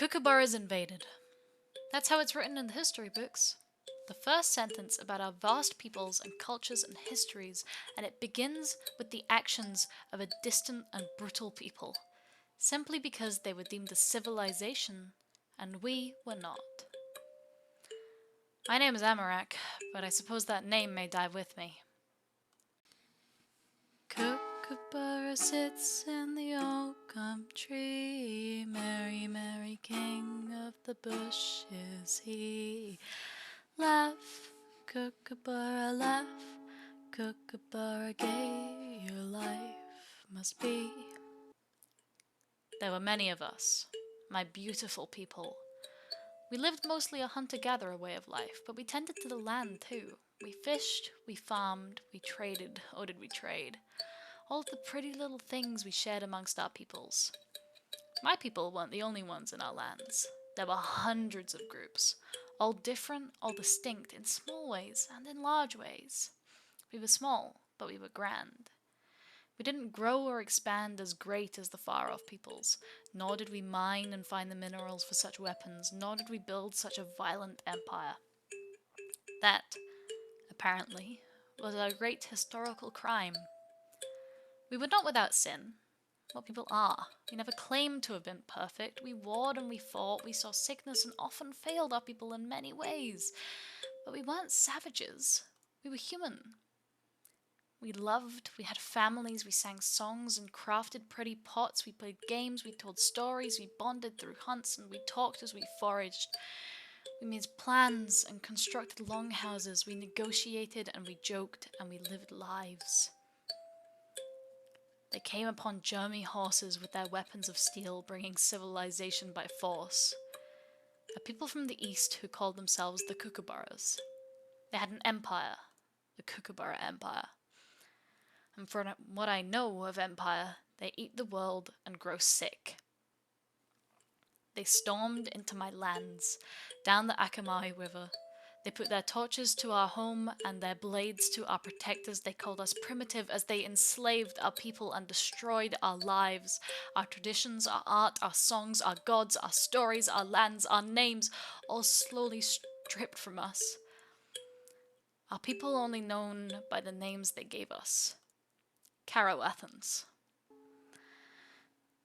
Kookaburra is invaded. That's how it's written in the history books. The first sentence about our vast peoples and cultures and histories, and it begins with the actions of a distant and brutal people, simply because they were deemed a civilization and we were not. My name is Amaruq, but I suppose that name may die with me. Kookaburra sits in the oakum tree, merry, merry king of the bush is he. Laugh, Kookaburra, laugh, Kookaburra, gay your life must be. There were many of us, my beautiful people. We lived mostly a hunter-gatherer way of life, but we tended to the land too. We fished, we farmed, we traded. Oh, did we trade? All of the pretty little things we shared amongst our peoples. My people weren't the only ones in our lands. There were hundreds of groups, all different, all distinct, in small ways and in large ways. We were small, but we were grand. We didn't grow or expand as great as the far-off peoples, nor did we mine and find the minerals for such weapons, nor did we build such a violent empire. That, apparently, was our great historical crime. We were not without sin. What people are. We never claimed to have been perfect. We warred and we fought, we saw sickness and often failed our people in many ways. But we weren't savages. We were human. We loved, we had families, we sang songs and crafted pretty pots, we played games, we told stories, we bonded through hunts, and we talked as we foraged. We made plans and constructed longhouses, we negotiated and we joked and we lived lives. They came upon Jermy horses with their weapons of steel, bringing civilization by force. A people from the east who called themselves the Kookaburras. They had an empire, the Kookaburra Empire. And from what I know of empire, they eat the world and grow sick. They stormed into my lands, down the Akamai River. They put their torches to our home and their blades to our protectors. They called us primitive as they enslaved our people and destroyed our lives, our traditions, our art, our songs, our gods, our stories, our lands, our names, all slowly stripped from us. Our people only known by the names they gave us. Karawathans.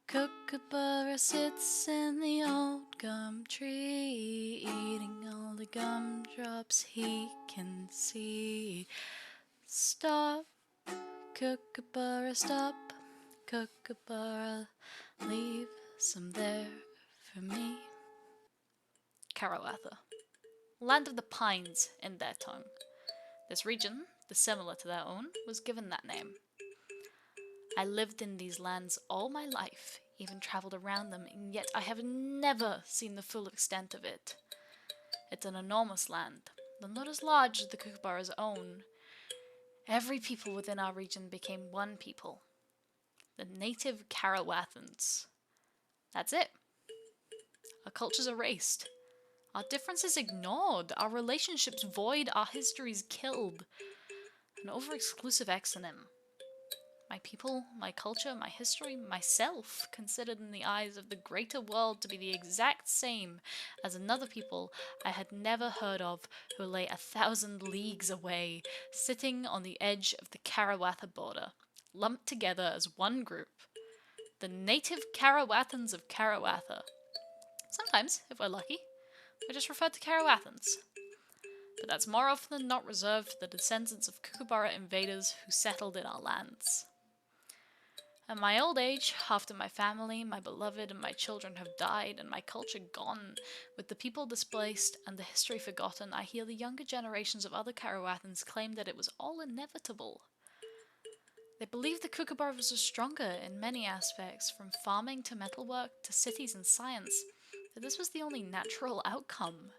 Kookaburra sits in the old gum tree, eating all the gumdrops he can see. Stop, Kookaburra, stop, Kookaburra, leave some there for me. Karawatha. Land of the Pines in their tongue. This region, dissimilar to their own, was given that name. I lived in these lands all my life, even travelled around them, and yet I have never seen the full extent of it. It's an enormous land, though not as large as the Kookaburra's own. Every people within our region became one people. The native Karawathans. That's it. Our cultures erased. Our differences ignored. Our relationships void. Our histories killed. An over-exclusive exonym. My people, my culture, my history, myself, considered in the eyes of the greater world to be the exact same as another people I had never heard of who lay 1,000 leagues away, sitting on the edge of the Karawatha border, lumped together as one group. The native Karawathans of Karawatha. Sometimes, if we're lucky, we're just referred to Karawathans. But that's more often than not reserved for the descendants of Kookaburra invaders who settled in our lands. At my old age, after my family, my beloved, and my children have died, and my culture gone, with the people displaced and the history forgotten, I hear the younger generations of other Karawathans claim that it was all inevitable. They believe the Kookaburras were stronger in many aspects, from farming to metalwork to cities and science, that this was the only natural outcome,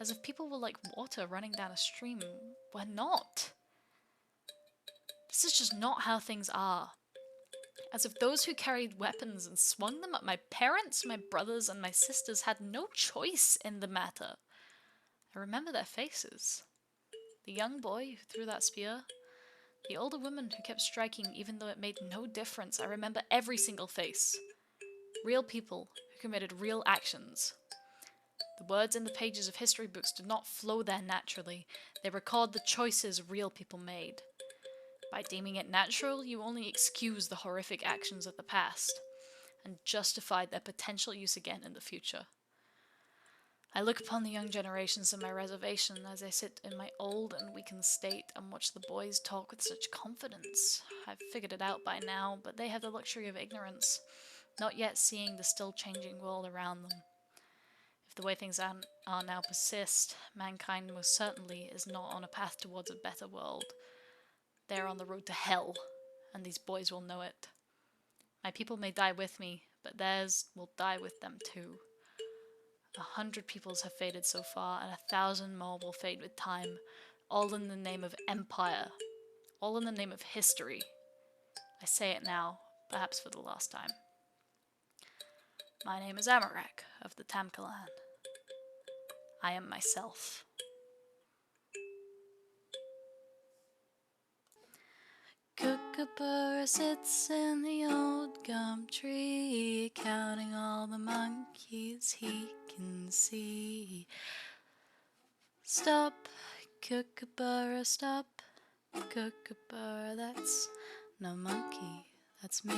as if people were like water running down a stream. We're not. This is just not how things are. As if those who carried weapons and swung them at my parents, my brothers, and my sisters had no choice in the matter. I remember their faces. The young boy who threw that spear, the older woman who kept striking even though it made no difference. I remember every single face. Real people who who committed real actions. The words in the pages of history books do not flow there naturally. They record the choices real people made. By deeming it natural, you only excuse the horrific actions of the past and justify their potential use again in the future. I look upon the young generations in my reservation as I sit in my old and weakened state and watch the boys talk with such confidence. I've figured it out by now, but they have the luxury of ignorance, not yet seeing the still changing world around them. If the way things are now persist, mankind most certainly is not on a path towards a better world. They are on the road to hell, and these boys will know it. My people may die with me, but theirs will die with them too. 100 peoples have faded so far, and 1,000 more will fade with time, all in the name of empire, all in the name of history. I say it now, perhaps for the last time. My name is Amaruq of the Tamkalan. I am myself. Kookaburra sits in the old gum tree, counting all the monkeys he can see. Stop, Kookaburra, stop. Kookaburra, that's no monkey, that's me.